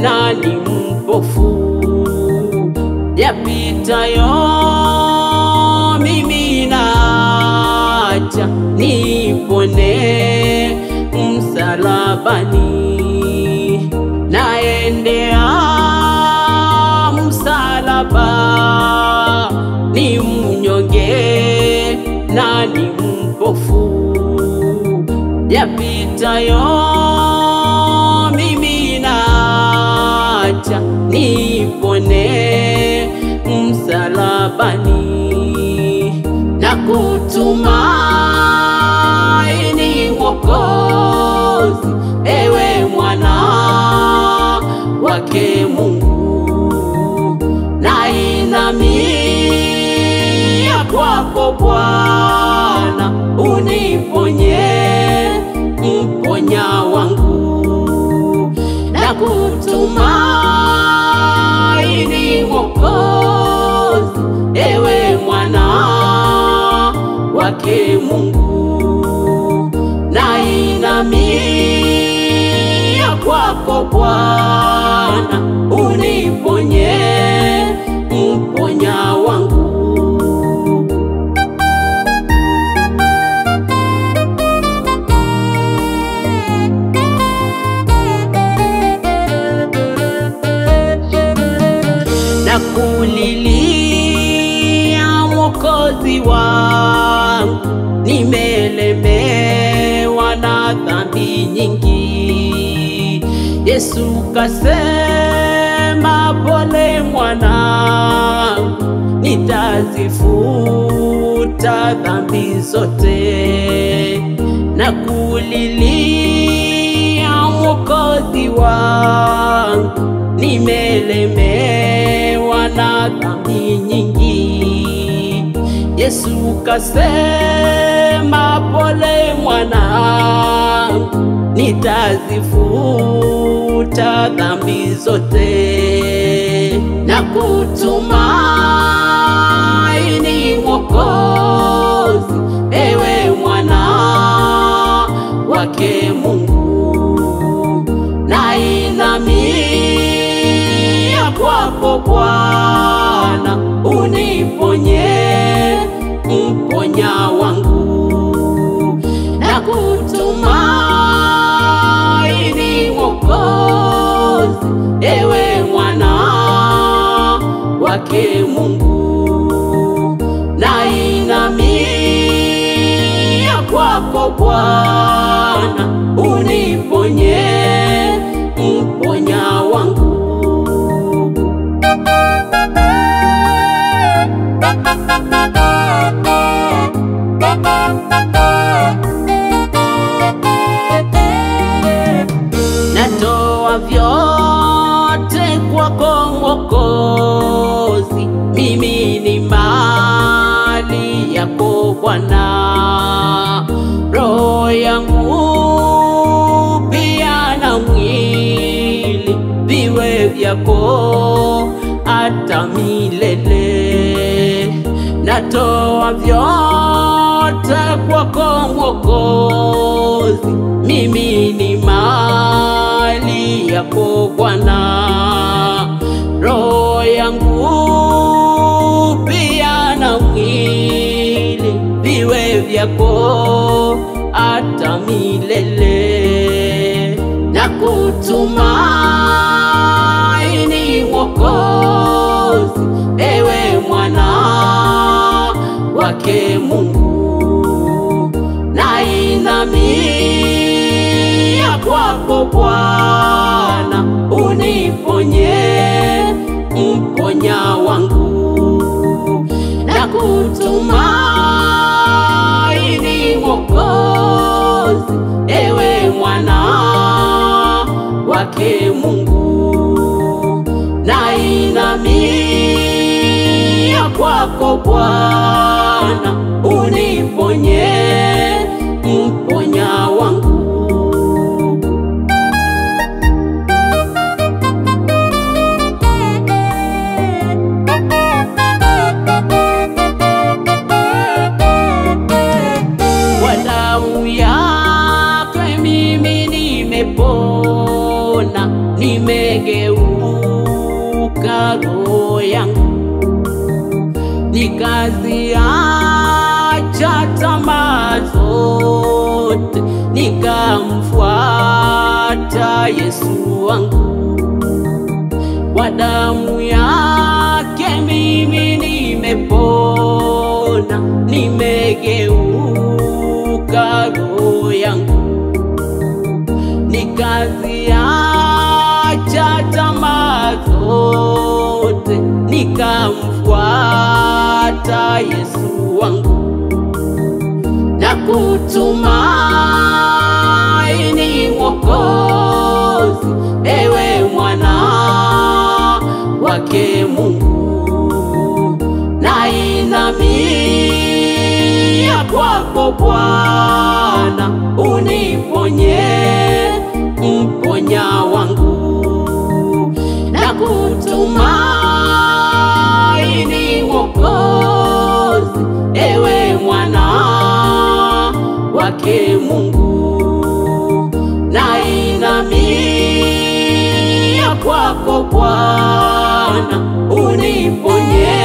na ni mpofu. Yapitayo mimi naacha, nipone msalabani. Naendea msalaba, ni mnyonge na ni mpofu. Yapitayo mimi naacha, nipone msalabani. Na kutumaini Mwokozi, ewe mwana wake Mungu. Nainamia kwako Bwana, uniponye, mponya wangu. Na kutumaini Mwokozi, ewe mwana wake Mungu. Nainamia kwako Bwana, uniponye, mponya wangu. Nakulilia Mwokozi wangu, nimelemewa na dhambi nyingi. Yesu kasema, pole mwanangu, nitazifuta dhambi zote. Nakulilia Mwokozi wangu, nimelemewa na dhambi nyingi. Yesu kasema, pole mwanangu, nitazifuta dhambi zote. Na kutumaini Mwokozi, ewe mwana wake Mungu. Nainamia kwako Bwana, uniponye, mponya wangu. Na kutumaini Mwokozi, ewe mwana wake Mungu. Nainamia kwako Bwana, uniponye, mponya wangu. Natoa vyote kwako Mwokozi, mimi ni mali yako Bwana. Roho yangu pia na mwili viwe vyako hata milele. Natoa vyote kwako Mwokozi, mimi ni mali yako Bwana. Roho yangu pia na mwili viwe vyako hata milele. Na kutumaini Mwokozi, ewe mwana wake Mungu. Nainamia kwako Bwana, uniponye, mponya wangu. Na kutumaini Mwokozi, ewe mwana wake Mungu. Nainamia kwako Bwana, uniponye, mponya wangu. Kwa damu yake mimi nimepona, nimegeuka roho yangu, nikaziacha tamaa zote, nikamfuata Yesu wangu. Kwa damu yake mimi nimepona, nimegeuka roho yangu, nikaziacha tamaa zote, nikamfuata Yesu wangu. Na kutumaini Mwokozi, ewe mwana wake Mungu, nainamia kwako Bwana, uniponye, mponya wangu. Na kutumaini Mwokozi, ewe mwana wake Mungu, nainamia kwako Bwana, uniponye,